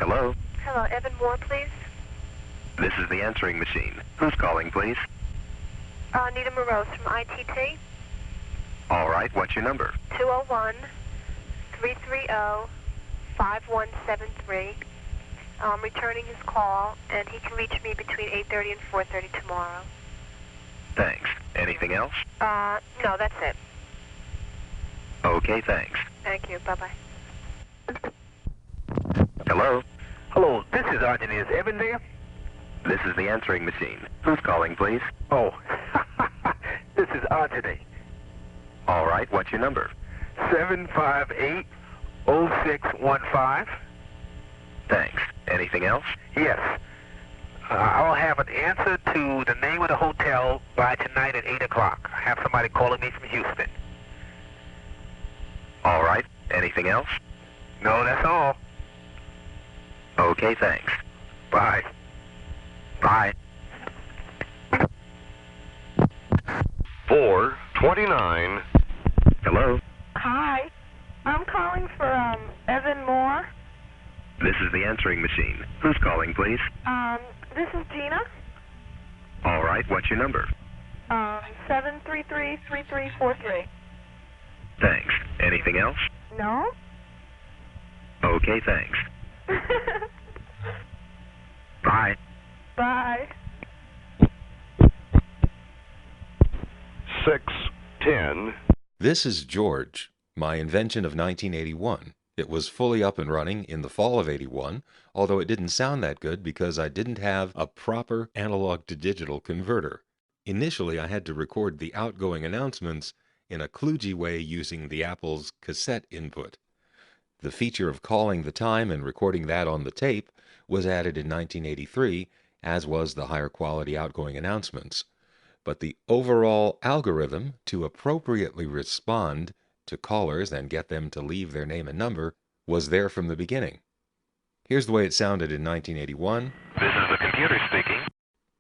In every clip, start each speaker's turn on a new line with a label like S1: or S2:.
S1: Hello?
S2: Hello, Evan Moore, please.
S1: This is the answering machine. Who's calling, please?
S2: Nita Morose from ITT.
S1: All right, what's your number?
S2: 201-330-5173. I'm returning his call, and he can reach me between 8:30 and 4:30 tomorrow.
S1: Thanks. Anything else?
S2: No, that's it.
S1: Okay, thanks.
S2: Thank you. Bye-bye.
S1: Hello?
S3: Hello, this is Arjun. Is Evan there?
S1: This is the answering machine. Who's calling, please?
S3: Oh, this is Arjun.
S1: All right, what's your number?
S3: 758-0615.
S1: Thanks. Anything else?
S3: Yes. I'll have an answer to the name of the hotel by tonight at 8 o'clock. I have somebody calling me from Houston.
S1: All right. Anything else?
S3: No, that's all.
S1: Okay, thanks.
S3: Bye.
S1: Bye.
S4: 429.
S1: Hello?
S2: Hi. I'm calling for, Evan Moore.
S1: This is the answering machine. Who's calling, please?
S2: This is Gina.
S1: All right, what's your number?
S2: 733-3343.
S1: Thanks. Anything else?
S2: No?
S1: Okay, thanks. Bye.
S2: Bye.
S4: 610.
S5: This is George, my invention of 1981. It was fully up and running in the fall of '81, although it didn't sound that good because I didn't have a proper analog-to-digital converter. Initially, I had to record the outgoing announcements in a kludgy way using the Apple's cassette input. The feature of calling the time and recording that on the tape was added in 1983, as was the higher quality outgoing announcements. But the overall algorithm to appropriately respond to callers and get them to leave their name and number was there from the beginning. Here's the way it sounded in 1981.
S1: This is the computer speaking.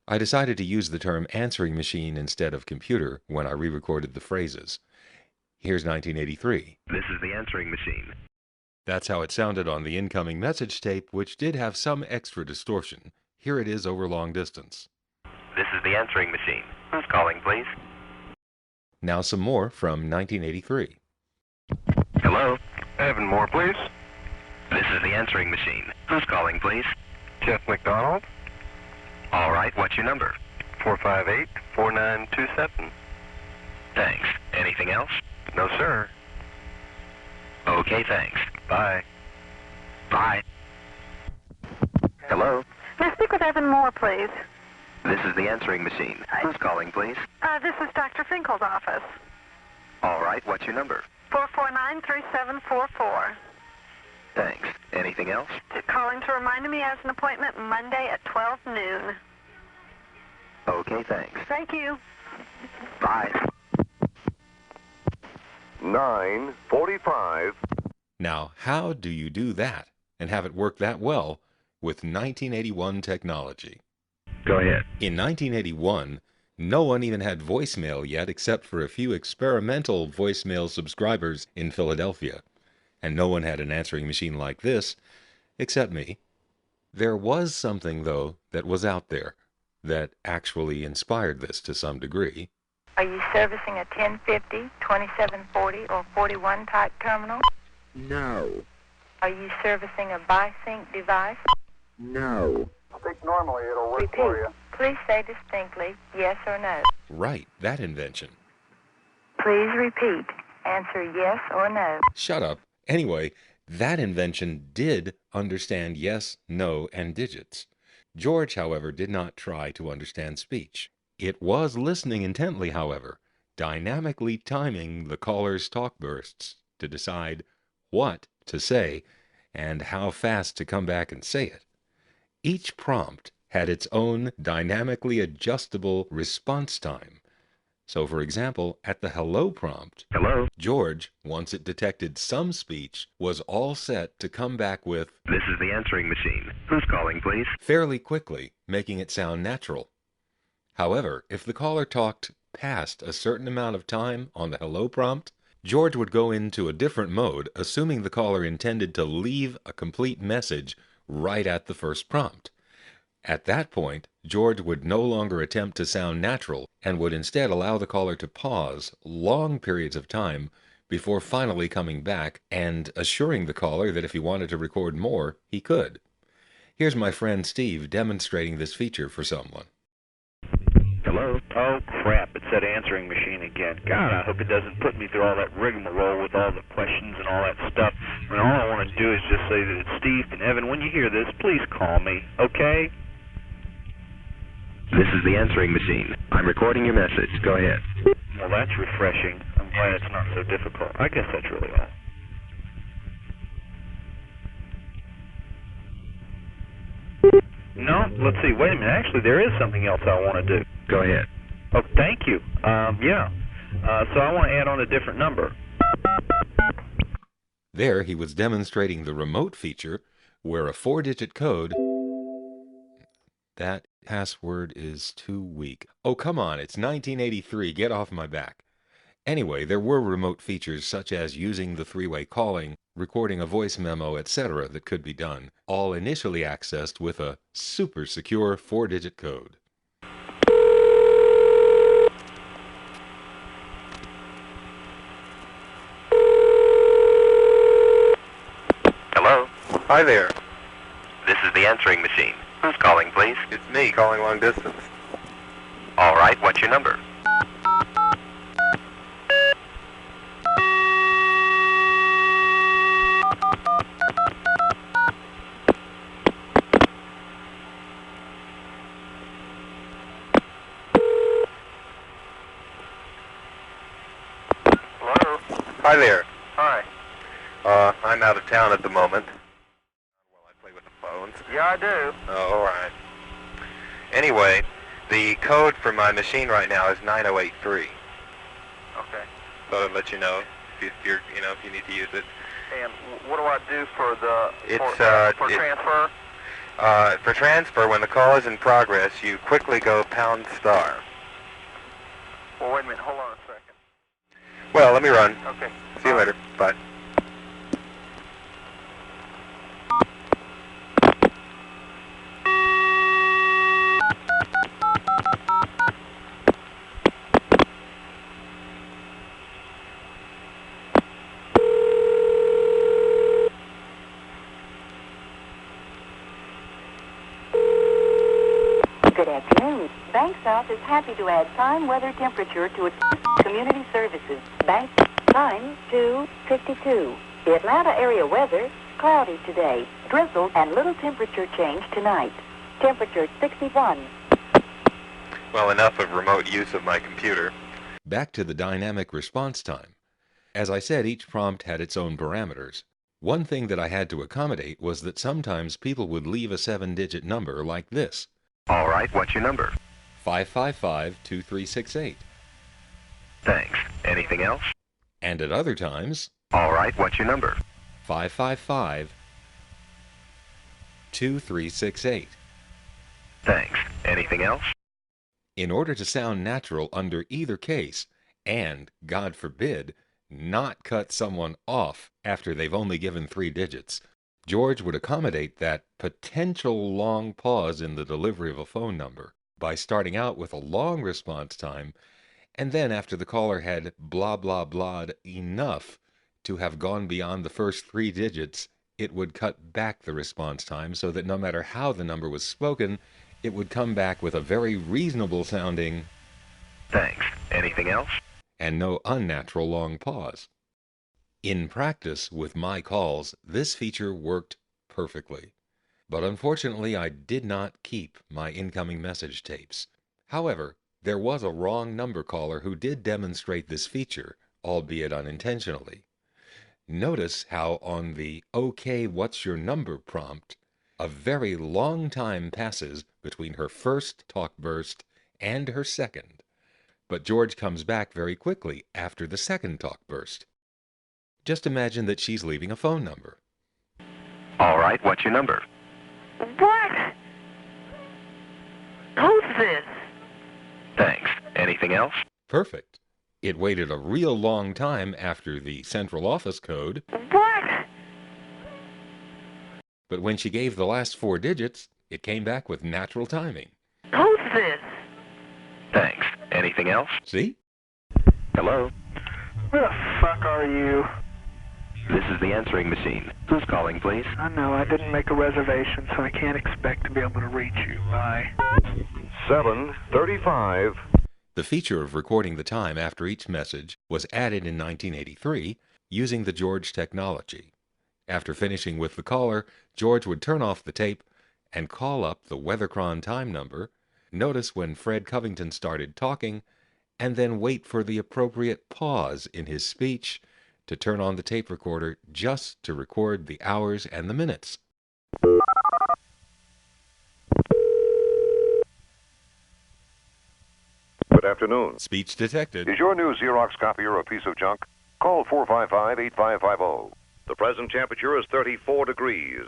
S5: I decided to use the term answering machine instead of computer when I re-recorded the phrases. Here's 1983.
S1: This is the answering machine.
S5: That's how it sounded on the incoming message tape, which did have some extra distortion. Here it is over long distance.
S1: This is the answering machine. Who's calling, please?
S5: Now some more from 1983.
S1: Hello?
S4: Evan Moore, please.
S1: This is the answering machine. Who's calling, please?
S4: Jeff McDonald.
S1: All right, what's your number?
S4: 458-4927.
S1: Thanks. Anything else?
S4: No, sir.
S1: Okay, thanks.
S4: Bye.
S1: Bye. Hello?
S2: May I speak with Evan Moore, please?
S1: This is the answering machine. Who's calling, please?
S2: This is Dr. Finkel's office.
S1: All right, what's your number?
S2: 449-3744.
S1: Thanks. Anything else?
S2: Calling to remind me as an appointment Monday at 12 noon.
S1: Okay, thanks.
S2: Thank you.
S1: Bye.
S4: 945.
S5: Now, how do you do that and have it work that well with 1981 technology?
S1: Go ahead.
S5: In 1981, no one even had voicemail yet except for a few experimental voicemail subscribers in Philadelphia. And no one had an answering machine like this, except me. There was something, though, that was out there that actually inspired this to some degree.
S6: Are you servicing a 1050, 2740, or 41 type terminal?
S7: No.
S6: Are you servicing a BiSync device?
S7: No.
S8: Speak normally, it'll work
S6: Repeat.
S8: for you.
S6: Please say distinctly yes or no.
S5: Right, that invention.
S6: Please repeat. Answer yes or no.
S5: Shut up. Anyway, that invention did understand yes, no, and digits. George, however, did not try to understand speech. It was listening intently, however, dynamically timing the caller's talk bursts to decide what to say and how fast to come back and say it. Each prompt had its own dynamically adjustable response time. So, for example, at the hello prompt,
S1: Hello?
S5: George, once it detected some speech, was all set to come back with
S1: This is the answering machine. Who's calling, please?
S5: fairly quickly, making it sound natural. However, if the caller talked past a certain amount of time on the hello prompt, George would go into a different mode, assuming the caller intended to leave a complete message right at the first prompt. At that point, George would no longer attempt to sound natural and would instead allow the caller to pause long periods of time before finally coming back and assuring the caller that if he wanted to record more, he could. Here's my friend Steve demonstrating this feature for someone.
S4: Hello?
S8: Oh, crap, it's that answering machine again. God, I hope it doesn't put me through all that rigmarole with all the questions and all that stuff. I mean, all I want to do is just say that it's Steve and Evan. When you hear this, please call me, okay?
S1: This is the answering machine. I'm recording your message. Go ahead.
S8: Well, that's refreshing. I'm glad it's not so difficult. I guess that's really all. No, let's see. Wait a minute. Actually, there is something else I want to do.
S1: Go ahead.
S8: Oh, thank you. Yeah. So I want to add on a different number.
S5: There he was demonstrating the remote feature where a 4-digit code... That password is too weak. Oh, come on, it's 1983. Get off my back. Anyway, there were remote features such as using the three-way calling, recording a voice memo, etc. that could be done, all initially accessed with a super secure 4-digit code.
S1: Hello?
S4: Hi there.
S1: This is the answering machine. Who's calling, please?
S4: It's me calling long distance.
S1: All right, what's your number?
S4: Hello? Hi there.
S8: Hi.
S4: I'm out of town at the moment. Well, I play with the phones.
S8: Yeah, I do.
S4: Oh, all right. Anyway, the code for my machine right now is 9083.
S8: Okay.
S4: Thought I'd let you know if you're, if you need to use it.
S8: And what do I do for the transfer?
S4: For transfer, when the call is in progress, you quickly go #*.
S8: Well, wait a minute. Hold on a second.
S4: Well, let me run.
S8: Okay.
S4: See you later. Bye.
S6: Good afternoon. Bank South is happy to add time, weather, temperature to its community services. Bank time 2:52. The Atlanta area weather, cloudy today. Drizzle and little temperature change tonight. Temperature 61.
S4: Well, enough of remote use of my computer.
S5: Back to the dynamic response time. As I said, each prompt had its own parameters. One thing that I had to accommodate was that sometimes people would leave a 7-digit number like this.
S1: All right, what's your number?
S5: 555-2368.
S1: Thanks. Anything else?
S5: And at other times,
S1: All right, what's your number?
S5: 555-2368.
S1: Thanks. Anything else?
S5: In order to sound natural under either case, and, God forbid, not cut someone off after they've only given 3 digits, George would accommodate that potential long pause in the delivery of a phone number by starting out with a long response time, and then after the caller had blah blah blahed enough to have gone beyond the first 3 digits, it would cut back the response time so that no matter how the number was spoken, it would come back with a very reasonable sounding
S1: Thanks. Anything else?
S5: and no unnatural long pause. In practice, with my calls, this feature worked perfectly. But unfortunately, I did not keep my incoming message tapes. However, there was a wrong number caller who did demonstrate this feature, albeit unintentionally. Notice how on the "Okay, what's your number" prompt, a very long time passes between her first talk burst and her second. But George comes back very quickly after the second talk burst. Just imagine that she's leaving a phone number.
S1: All right, what's your number?
S6: What? Who's this?
S1: Thanks. Anything else?
S5: Perfect. It waited a real long time after the central office code,
S6: What?
S5: But when she gave the last 4 digits, it came back with natural timing.
S2: Who's this?
S1: Thanks. Anything else?
S5: See?
S1: Hello?
S3: Where the fuck are you?
S1: This is the answering machine. Who's calling, please?
S3: I know, I didn't make a reservation, so I can't expect to be able to reach you. Bye.
S9: 7:35.
S5: The feature of recording the time after each message was added in 1983 using the George technology. After finishing with the caller, George would turn off the tape and call up the Weathercron time number, notice when Fred Covington started talking, and then wait for the appropriate pause in his speech to turn on the tape recorder just to record the hours and the minutes.
S9: Good afternoon.
S5: Speech detected.
S9: Is your new Xerox copier a piece of junk? Call 455-8550. The present temperature is 34 degrees.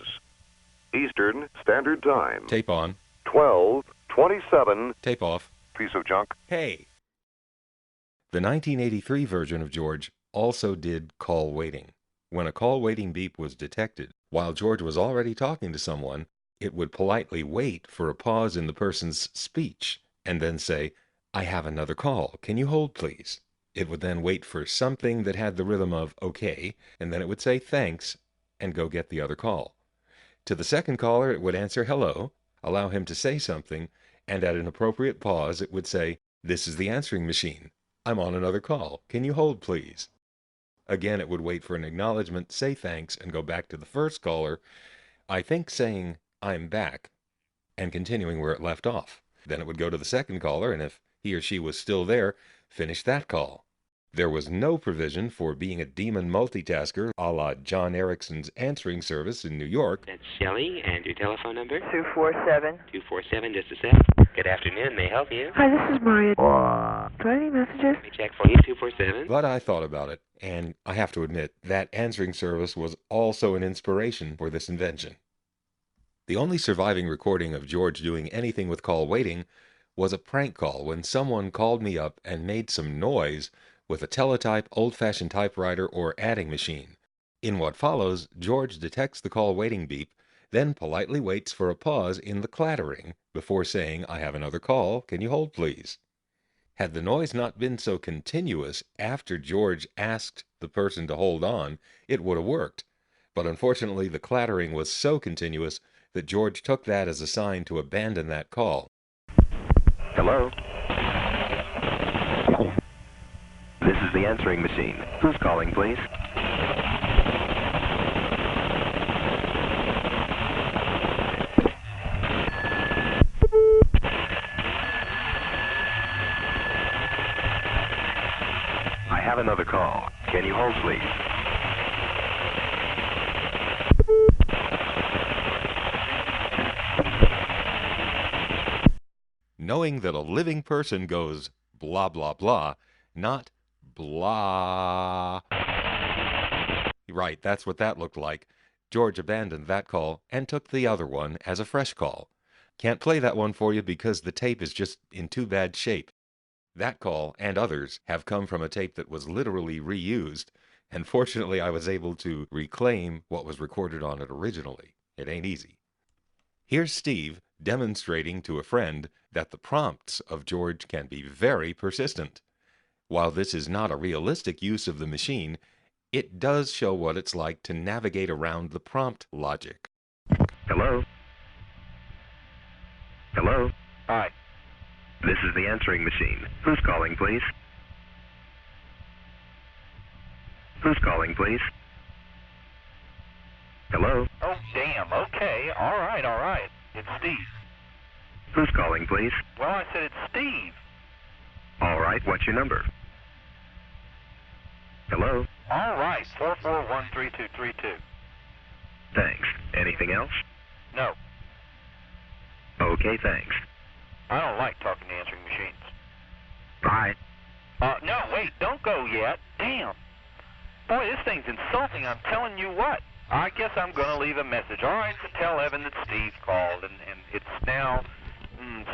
S9: Eastern Standard Time.
S5: Tape on.
S9: 12:27.
S5: Tape off.
S9: Piece of junk.
S5: Hey! The 1983 version of George also did call waiting. When a call waiting beep was detected, while George was already talking to someone, it would politely wait for a pause in the person's speech and then say, "I have another call. Can you hold, please?" It would then wait for something that had the rhythm of "okay," and then it would say "thanks" and go get the other call. To the second caller, it would answer "hello," allow him to say something, and at an appropriate pause, it would say, "This is the answering machine. I'm on another call. Can you hold, please?" Again, it would wait for an acknowledgement, say thanks, and go back to the first caller, I think saying, "I'm back," and continuing where it left off. Then it would go to the second caller, and if he or she was still there, finish that call. There was no provision for being a demon multitasker a la John Erickson's answering service in New York.
S10: That's Shelley, and your telephone number?
S2: 247.
S10: 247, just a sec. Good afternoon, may I help you?
S2: Hi, this is Maria. Do I have any messages?
S10: Let me check for you, 247.
S5: But I thought about it, and I have to admit, that answering service was also an inspiration for this invention. The only surviving recording of George doing anything with call waiting was a prank call when someone called me up and made some noise with a teletype, old-fashioned typewriter, or adding machine. In what follows, George detects the call waiting beep, then politely waits for a pause in the clattering before saying, "I have another call. Can you hold, please?" Had the noise not been so continuous after George asked the person to hold on, it would have worked. But unfortunately, the clattering was so continuous that George took that as a sign to abandon that call.
S1: Hello? This is the answering machine. Who's calling, please? I have another call. Can you hold, please?
S5: Knowing that a living person goes blah, blah, blah, not blah. Right, that's what that looked like. George abandoned that call and took the other one as a fresh call. Can't play that one for you because the tape is just in too bad shape. That call and others have come from a tape that was literally reused, and fortunately I was able to reclaim what was recorded on it originally. It ain't easy. Here's Steve demonstrating to a friend that the prompts of George can be very persistent. While this is not a realistic use of the machine, it does show what it's like to navigate around the prompt logic.
S1: Hello? Hello?
S3: Hi.
S1: This is the answering machine. Who's calling, please? Who's calling, please? Hello?
S8: Oh, damn. Okay. All right. It's Steve.
S1: Who's calling, please?
S8: Well, I said it's Steve.
S1: All right, what's your number? Hello?
S8: All right. 4413232.
S1: Thanks. Anything else?
S8: No.
S1: Okay, thanks.
S8: I don't like talking to answering machines.
S1: Bye.
S8: No, wait. Don't go yet. Damn. Boy, this thing's insulting. I'm telling you what. I guess I'm going to leave a message. All right, so tell Evan that Steve called, and it's now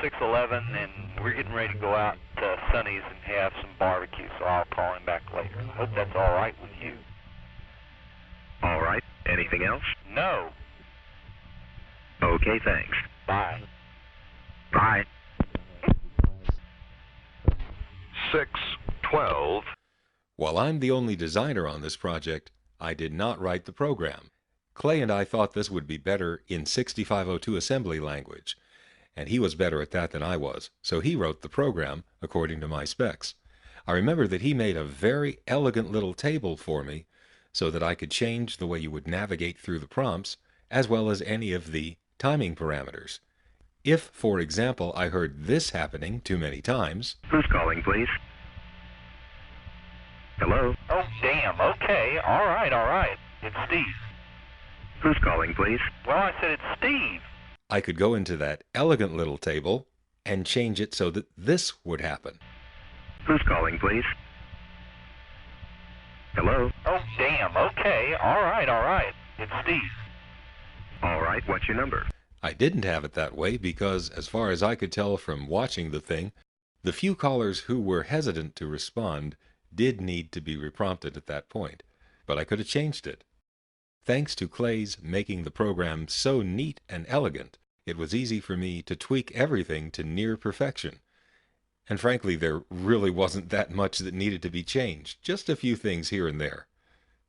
S8: 6:11, and we're getting ready to go out to Sonny's and have some barbecue, so I'll call him back later. I hope that's all right with you.
S1: All right. Anything else?
S8: No.
S1: Okay, thanks.
S10: Bye.
S1: Bye.
S9: 612.
S5: While I'm the only designer on this project, I did not write the program. Clay and I thought this would be better in 6502 assembly language, and he was better at that than I was, so he wrote the program according to my specs. I remember that he made a very elegant little table for me so that I could change the way you would navigate through the prompts, as well as any of the timing parameters. If, for example, I heard this happening too many times...
S1: Who's calling, please? Hello?
S8: Oh, damn. Okay. All right. It's Steve.
S1: Who's calling, please?
S8: Well, I said it's Steve.
S5: I could go into that elegant little table and change it so that this would happen.
S1: Who's calling, please? Hello?
S8: Oh, damn. Okay. All right. It's Steve.
S1: All right, what's your number?
S5: I didn't have it that way because, as far as I could tell from watching the thing, the few callers who were hesitant to respond did need to be reprompted at that point, but I could have changed it. Thanks to Clay's making the program so neat and elegant, it was easy for me to tweak everything to near perfection. And frankly, there really wasn't that much that needed to be changed, just a few things here and there.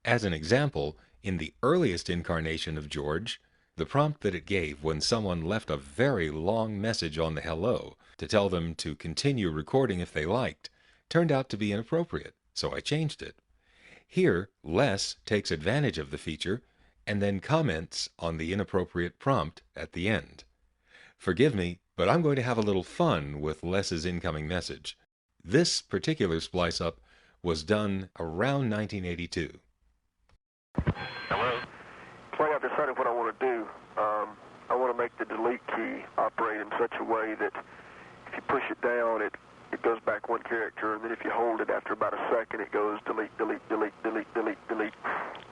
S5: As an example, in the earliest incarnation of George, the prompt that it gave when someone left a very long message on the hello to tell them to continue recording if they liked, turned out to be inappropriate, so I changed it. Here, Les takes advantage of the feature and then comments on the inappropriate prompt at the end. Forgive me, but I'm going to have a little fun with Les's incoming message. This particular splice-up was done around 1982.
S1: Hello?
S11: Clay, I've decided what I want to do. I want to make the delete key operate in such a way that if you push it down, it goes back one character, and then if you hold it after about a second, it goes delete, delete, delete, delete, delete, delete.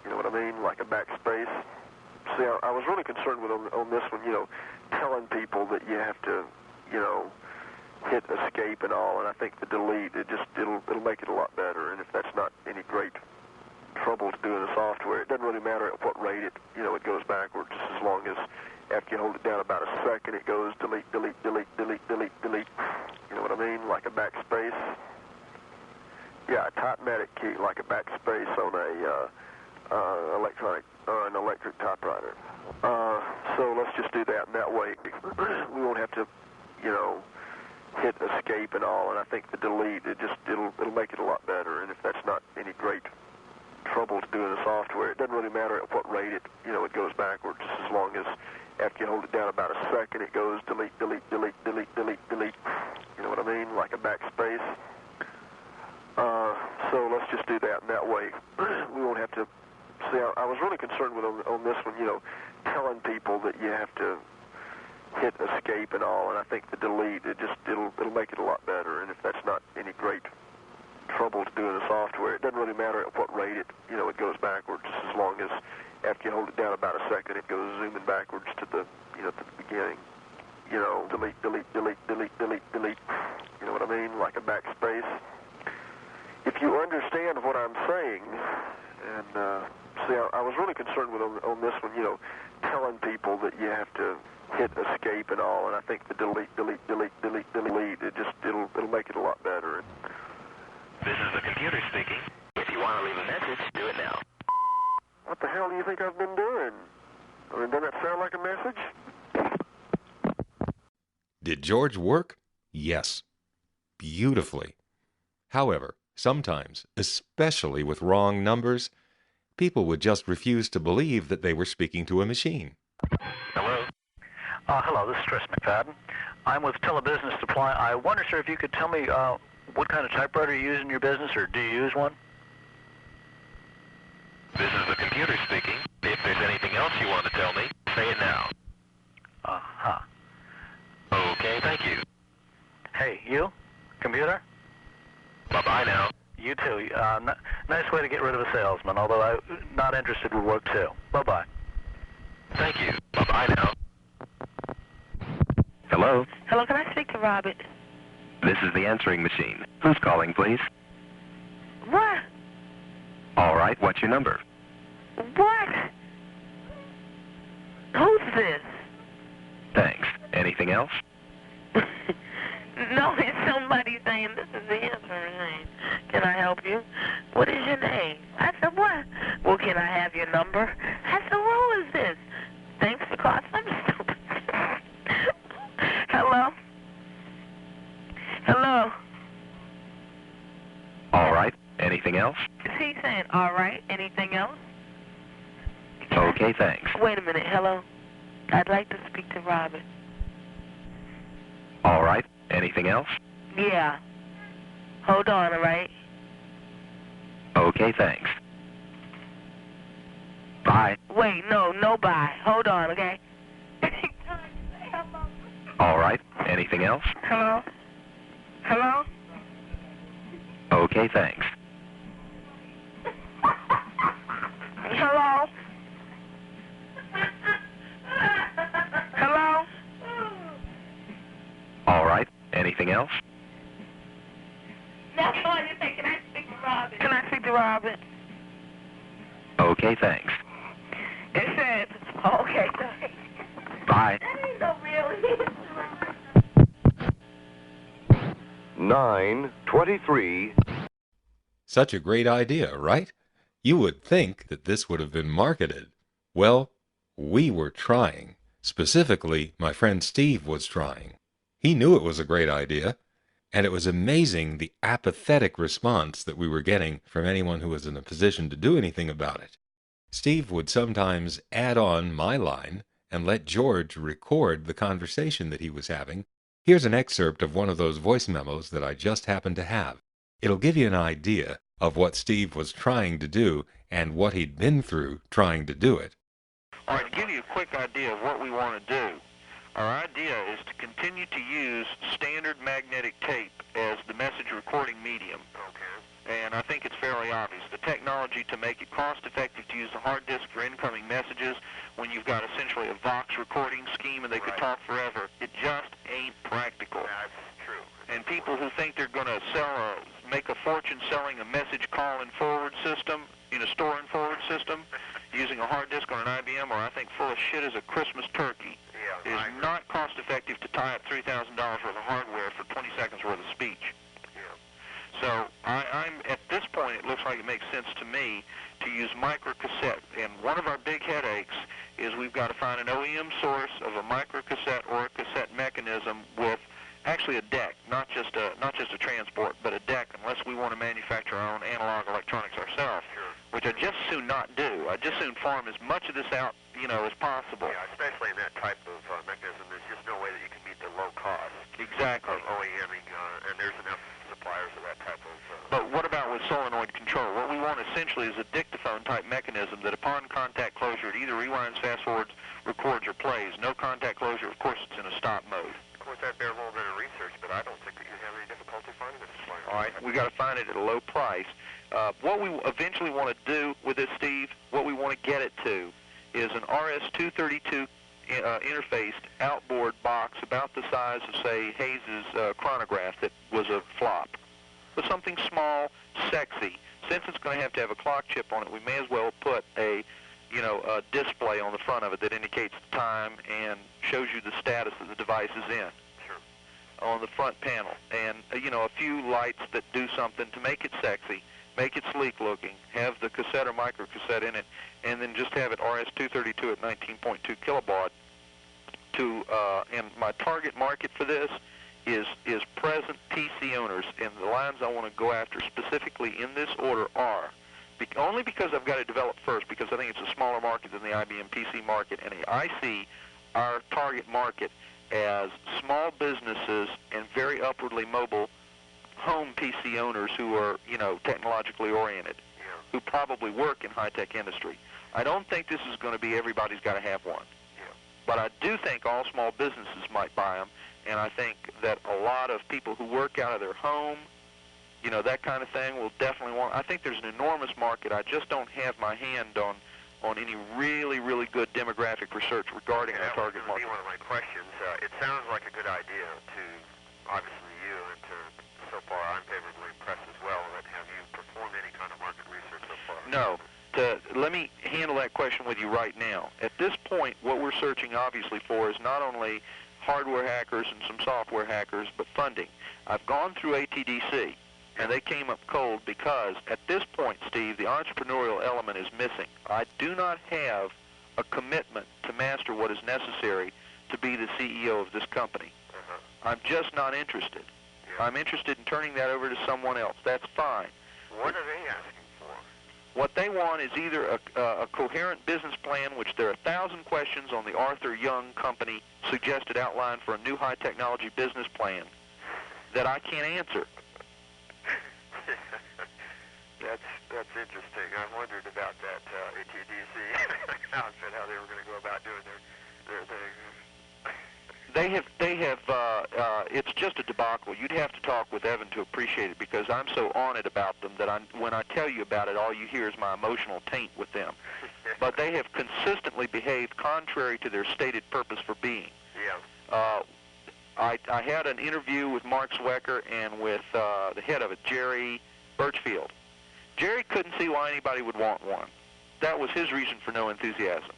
S11: You know what I mean? Like a backspace. See, I was really concerned with on this one, telling people that you have to, hit escape and all, and I think the delete, it'll make it a lot better, and if that's not any great trouble to do in the software, it doesn't really matter at what rate it goes backwards, just as long as after you hold it down about a second, it goes delete, delete, delete, delete, delete, delete. You know what I mean? Like a backspace. Yeah, a Typematic key, like a backspace on an electric typewriter. So let's just do that, and that way we won't have to, hit escape and all, and I think the delete, it'll make it a lot better, and if that's not any great trouble to do in the software, it doesn't really matter at what rate it goes backwards, just as long as after you hold it down about a second, it goes delete, delete, delete, delete, delete, delete. You know what I mean? Like a backspace. So let's just do that, and that way we won't have to. See, I was really concerned with on this one, telling people that you have to hit escape and all, and I think the delete, it'll make it a lot better, and if that's not any great trouble to do in the software, it doesn't really matter at what rate it goes backwards, just as long as after you hold it down about a second, it goes zooming backwards to the to the beginning. Delete, delete, delete, delete, delete, delete. You know what I mean? Like a backspace. If you understand what I'm saying, and see, I was really concerned with on this one, telling people that you have to hit escape and all, and I think the delete, delete, delete, delete, delete, it'll make it a lot better.
S1: This is the computer speaking. If you want to leave a message, do it now.
S11: What the hell do you think I've been doing? I mean, doesn't that sound like a message?
S5: Did George work? Yes. Beautifully. However, sometimes, especially with wrong numbers, people would just refuse to believe that they were speaking to a machine.
S1: Hello?
S12: Hello, this is Tris McFadden. I'm with Telebusiness Supply. I wonder, sir, if you could tell me what kind of typewriter you use in your business, or do you use one?
S1: This is the computer speaking. If there's anything else you want to tell me, say it now.
S12: Uh-huh.
S1: Okay, thank you.
S12: Hey, you? Computer?
S1: Bye-bye now.
S12: You too. Nice way to get rid of a salesman, although I'm not interested would work too. Bye-bye.
S1: Thank you. Bye-bye now. Hello?
S13: Hello, can I speak to Robert?
S1: This is the answering machine. Who's calling, please?
S13: What?
S1: All right, what's your number?
S13: What? Who's this?
S4: Anything else?
S13: No, it's somebody saying this is the answering machine. Can I help you? What is your name? I said, what? Well, can I have your number? I said, who is this? Thanks for calling. I'm stupid. Hello? Hello?
S4: All right. Anything else?
S13: Is he saying, all right, anything else?
S4: Okay, thanks.
S13: Wait a minute, hello? I'd like to speak to Robert.
S4: All right. Anything else?
S13: Yeah. Hold on, all right?
S4: Okay, thanks. Bye.
S13: Wait, no bye. Hold on, okay?
S4: All right. Anything else?
S13: Hello? Hello?
S4: Okay, thanks.
S13: Hello? Hello?
S4: All right. Anything else?
S13: That's all you say. Can I speak to Robert? Can I speak to Robert?
S4: Okay, thanks.
S13: It said, okay, thanks.
S4: Bye.
S13: That ain't no real answer.
S9: 9:23.
S5: Such a great idea, right? You would think that this would have been marketed. Well, we were trying. Specifically, my friend Steve was trying. He knew it was a great idea, and it was amazing the apathetic response that we were getting from anyone who was in a position to do anything about it. Steve would sometimes add on my line and let George record the conversation that he was having. Here's an excerpt of one of those voice memos that I just happened to have. It'll give you an idea of what Steve was trying to do and what he'd been through trying to do it.
S14: All right, to give you a quick idea of what we want to do, our idea is to continue to use standard magnetic tape as the message recording medium. Okay. And I think it's fairly obvious. The technology to make it cost-effective to use the hard disk for incoming messages when you've got essentially a Vox recording scheme and they could talk forever, it just ain't practical.
S4: That's true.
S14: And people who think they're going to make a fortune selling a message call and forward system, in a store and forward system, using a hard disk on an IBM, or I think full of shit as a Christmas turkey. It is not cost effective to tie up $3,000 worth of hardware for 20 seconds worth of speech. So I'm at this point, it looks like it makes sense to me to use microcassette. And one of our big headaches is we've got to find an OEM source of a microcassette or a cassette mechanism with actually a deck, not just a transport, but a deck, unless we want to manufacture our own analog electronics ourselves, which I'd just soon not do. I'd just soon farm as much of this out, as possible.
S4: Yeah, especially in that type of mechanism, there's just no way that you can meet the low cost
S14: Exactly.
S4: of OEMing, and there's enough suppliers of that type of...
S14: But what about with solenoid control? What we want essentially is a dictaphone type mechanism that upon contact closure, it either rewinds, fast forwards, records, or plays. No contact closure, of course, it's in a stop mode.
S4: Of course, that bears a little bit of research, but I don't think that you have any difficulty finding this supplier.
S14: All right, we got to find it at a low price. What we eventually want to do with this, Steve, what we want to get it to is an RS-232 interfaced outboard box about the size of, say, Hayes's chronograph that was a flop. But something small, sexy. Since it's going to have a clock chip on it, we may as well put a display on the front of it that indicates the time and shows you the status that the device is in. On the front panel. And, a few lights that do something to make it sexy, make it sleek looking, have the cassette or microcassette in it, and then just have it RS-232 at 19.2 kilobaud. And my target market for this is present PC owners, and the lines I want to go after specifically in this order are, only because I've got to develop first, because I think it's a smaller market than the IBM PC market, and I see our target market as small businesses and very upwardly mobile home PC owners who are, technologically oriented, who probably work in high-tech industry. I don't think this is going to be everybody's got to have one. But I do think all small businesses might buy them, and I think that a lot of people who work out of their home, that kind of thing, will definitely want. I think there's an enormous market. I just don't have my hand on any really, really good demographic research regarding our target market.
S4: That was going to be one of my questions. It sounds like a good idea to, obviously, you, and to, so far, I'm favorably impressed as well. But have you performed any kind of market research so far?
S14: No. Let me handle that question with you right now. At this point, what we're searching, obviously, for is not only hardware hackers and some software hackers, but funding. I've gone through ATDC, and they came up cold because at this point, Steve, the entrepreneurial element is missing. I do not have a commitment to master what is necessary to be the CEO of this company. I'm just not interested. I'm interested in turning that over to someone else. That's fine.
S4: What are they asking for?
S14: What they want is either a coherent business plan, which there are 1,000 questions on the Arthur Young Company suggested outline for a new high-technology business plan that I can't answer.
S4: That's interesting. I wondered about that ATDC outfit, how they were going to go about doing their thing.
S14: They have, it's just a debacle. You'd have to talk with Evan to appreciate it because I'm so on it about them that when I tell you about it, all you hear is my emotional taint with them. But they have consistently behaved contrary to their stated purpose for being.
S4: Yeah.
S14: I had an interview with Mark Zwecker and with the head of it, Jerry Birchfield. Jerry couldn't see why anybody would want one. That was his reason for no enthusiasm.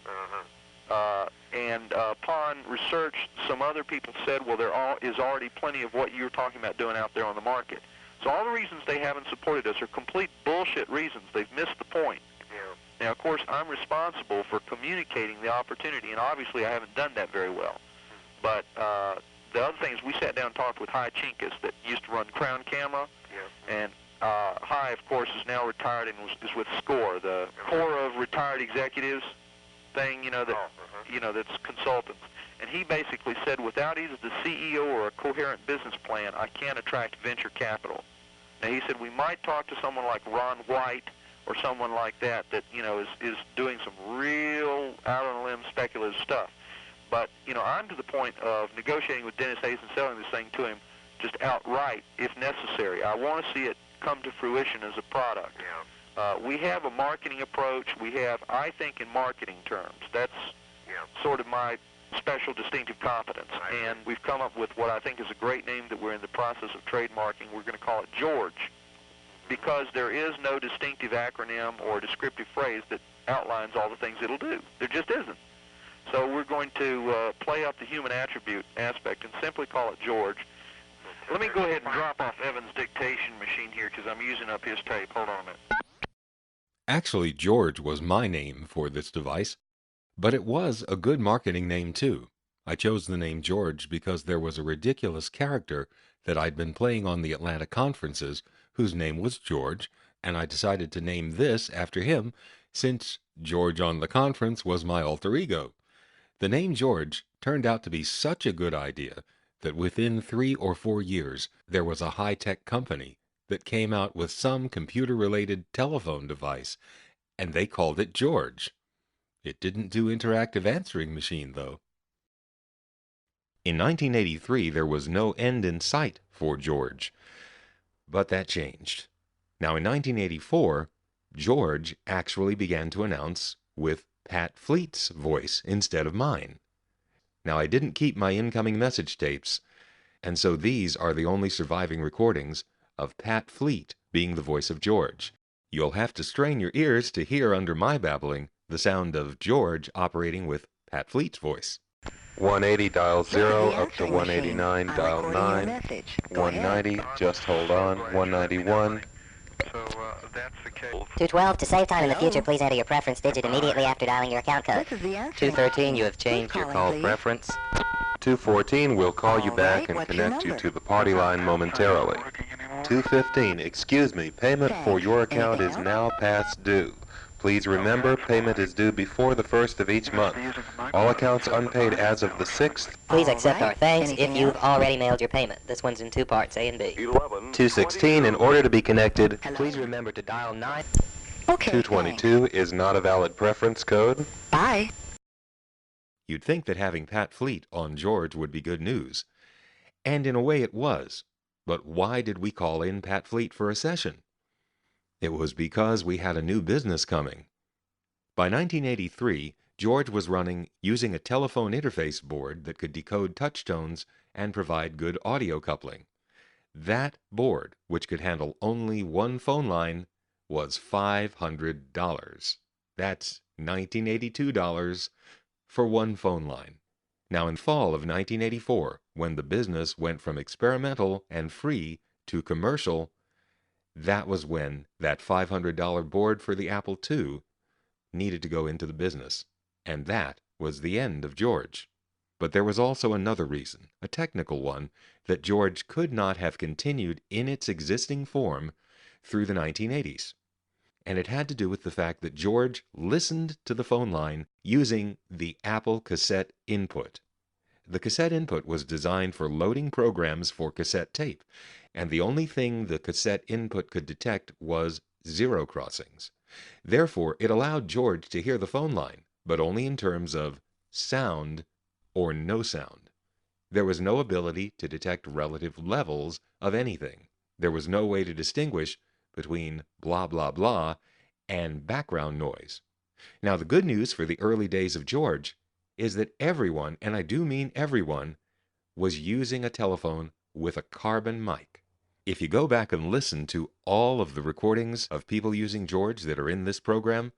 S14: And upon research, some other people said, well, there is already plenty of what you're talking about doing out there on the market. So all the reasons they haven't supported us are complete bullshit reasons. They've missed the point.
S4: Yeah.
S14: Now, of course, I'm responsible for communicating the opportunity, and obviously I haven't done that very well. But the other thing is we sat down and talked with Hy Chinkus that used to run Crown Camera.
S4: Yeah.
S14: And Hy, of course, is now retired and is with SCORE, the Corps of Retired Executives thing, that's consultants. And he basically said, without either the CEO or a coherent business plan, I can't attract venture capital. Now, he said we might talk to someone like Ron White or someone like that is doing some real out-on-a-limb speculative stuff. But, I'm to the point of negotiating with Dennis Hayes and selling this thing to him just outright, if necessary. I want to see it come to fruition as a product.
S4: Yeah.
S14: We have a marketing approach. We have, I think, in marketing terms. That's sort of my special distinctive competence. And we've come up with what I think is a great name that we're in the process of trademarking. We're going to call it George, because there is no distinctive acronym or descriptive phrase that outlines all the things it'll do. There just isn't. So we're going to play up the human attribute aspect and simply call it George. Let me go ahead and drop off Evan's dictation machine here because I'm using up his tape. Hold on a minute.
S5: Actually, George was my name for this device, but it was a good marketing name too. I chose the name George because there was a ridiculous character that I'd been playing on the Atlanta conferences whose name was George, and I decided to name this after him since George on the Conference was my alter ego. The name George turned out to be such a good idea that within 3 or 4 years there was a high-tech company that came out with some computer-related telephone device, and they called it George. It didn't do interactive answering machine, though. In 1983, there was no end in sight for George, but that changed. Now, in 1984, George actually began to announce with Pat Fleet's voice instead of mine. Now, I didn't keep my incoming message tapes, and so these are the only surviving recordings of Pat Fleet being the voice of George. You'll have to strain your ears to hear under my babbling the sound of George operating with Pat Fleet's voice.
S15: 180, dial 0, up to 189, dial 9, 190, just hold on, 191.
S4: So that's the case.
S16: 212, to save time in the future, please enter your preference digit immediately after dialing your account code. 213, you have changed your call preference.
S15: 214, we'll call you back and connect you to the party line momentarily. 215, excuse me, payment for your account is now past due. Please remember, payment is due before the 1st of each month. All accounts unpaid as of the 6th.
S16: Please accept our thanks if you've already mailed your payment. This one's in 2 parts, A and B.
S15: 216, in order to be connected,
S16: please remember to dial 9.
S15: 222 is not a valid preference code.
S16: Bye.
S5: You'd think that having Pat Fleet on George would be good news. And in a way it was. But why did we call in Pat Fleet for a session? It was because we had a new business coming. By 1983, George was running using a telephone interface board that could decode touch tones and provide good audio coupling. That board, which could handle only one phone line, was $500. That's $1982 for one phone line. Now, in fall of 1984, when the business went from experimental and free to commercial, that was when that $500 board for the Apple II needed to go into the business. And that was the end of George. But there was also another reason, a technical one, that George could not have continued in its existing form through the 1980s. And it had to do with the fact that George listened to the phone line using the Apple cassette input. The cassette input was designed for loading programs for cassette tape, and the only thing the cassette input could detect was zero crossings. Therefore, it allowed George to hear the phone line, but only in terms of sound or no sound. There was no ability to detect relative levels of anything. There was no way to distinguish between blah blah blah and background noise. Now, the good news for the early days of George is that everyone, and I do mean everyone, was using a telephone with a carbon mic. If you go back and listen to all of the recordings of people using George that are in this program,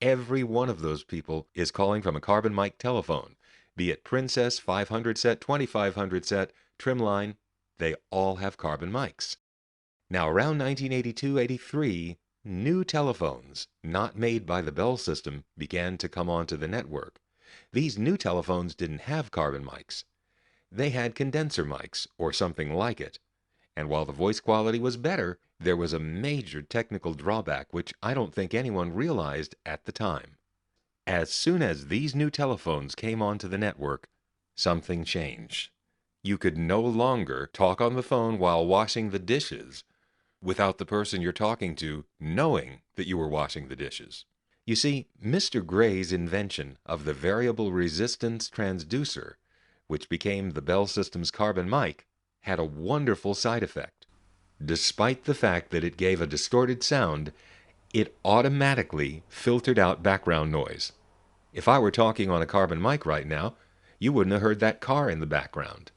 S5: every one of those people is calling from a carbon mic telephone, be it Princess, 500 set, 2500 set, Trimline, they all have carbon mics. Now, around 1982-83, new telephones, not made by the Bell system, began to come onto the network. These new telephones didn't have carbon mics. They had condenser mics, or something like it. And while the voice quality was better, there was a major technical drawback which I don't think anyone realized at the time. As soon as these new telephones came onto the network, something changed. You could no longer talk on the phone while washing the dishes without the person you're talking to knowing that you were washing the dishes. You see, Mr. Gray's invention of the variable resistance transducer, which became the Bell System's carbon mic, had a wonderful side effect. Despite the fact that it gave a distorted sound, it automatically filtered out background noise. If I were talking on a carbon mic right now, you wouldn't have heard that car in the background.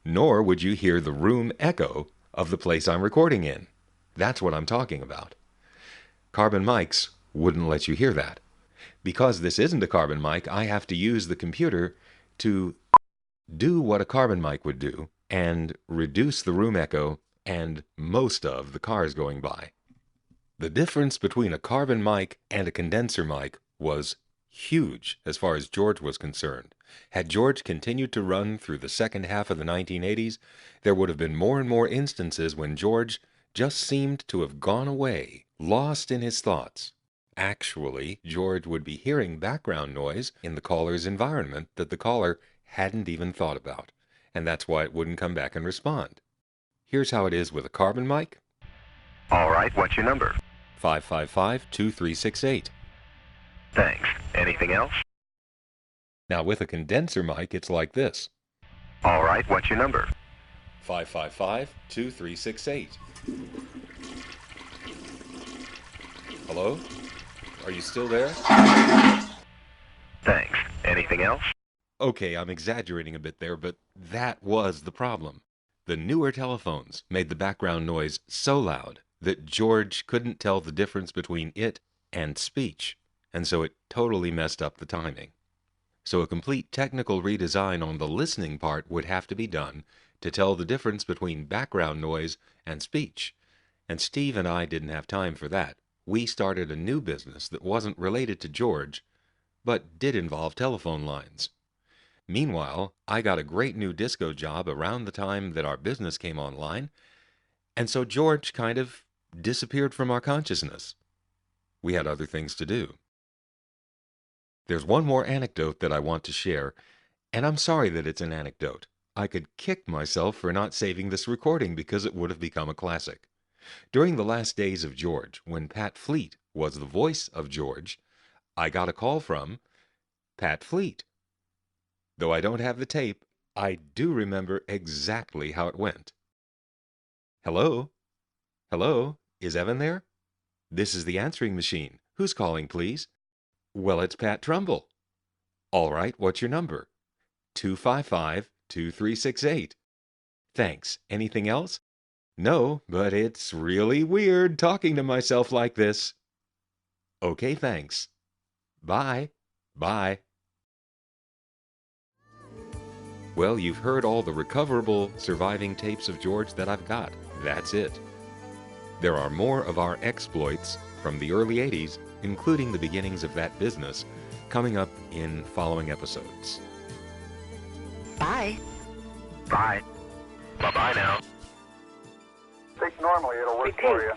S5: Nor would you hear the room echo of the place I'm recording in. That's what I'm talking about. Carbon mics wouldn't let you hear that. Because this isn't a carbon mic, I have to use the computer to do what a carbon mic would do and reduce the room echo and most of the cars going by. The difference between a carbon mic and a condenser mic was huge as far as George was concerned. Had George continued to run through the second half of the 1980s, there would have been more and more instances when George just seemed to have gone away, lost in his thoughts. Actually, George would be hearing background noise in the caller's environment that the caller hadn't even thought about, and that's why it wouldn't come back and respond. Here's how it is with a carbon mic.
S1: All right, what's your number?
S5: 555-2368.
S1: Thanks. Anything else?
S5: Now, with a condenser mic, it's like this.
S1: All right, what's your number?
S5: 555-2368. Hello? Are you still there?
S1: Thanks. Anything else?
S5: Okay, I'm exaggerating a bit there, but that was the problem. The newer telephones made the background noise so loud that George couldn't tell the difference between it and speech, and so it totally messed up the timing. So a complete technical redesign on the listening part would have to be done to tell the difference between background noise and speech, and Steve and I didn't have time for that. We started a new business that wasn't related to George, but did involve telephone lines. Meanwhile, I got a great new disco job around the time that our business came online, and so George kind of disappeared from our consciousness. We had other things to do. There's one more anecdote that I want to share, and I'm sorry that it's an anecdote. I could kick myself for not saving this recording because it would have become a classic. During the last days of George, when Pat Fleet was the voice of George, I got a call from Pat Fleet. Though I don't have the tape, I do remember exactly how it went. Hello? Hello? Is Evan there? This is the answering machine. Who's calling, please? Well, it's Pat Trumbull. All right, what's your number? 255-2368. Thanks. Anything else? No, but it's really weird talking to myself like this. Okay, thanks. Bye. Bye. Well, you've heard all the recoverable surviving tapes of George that I've got. That's it. There are more of our exploits from the early 80s, including the beginnings of that business, coming up in following episodes.
S16: Bye.
S3: Bye.
S1: Bye-bye now.
S17: Think normally it'll work for you.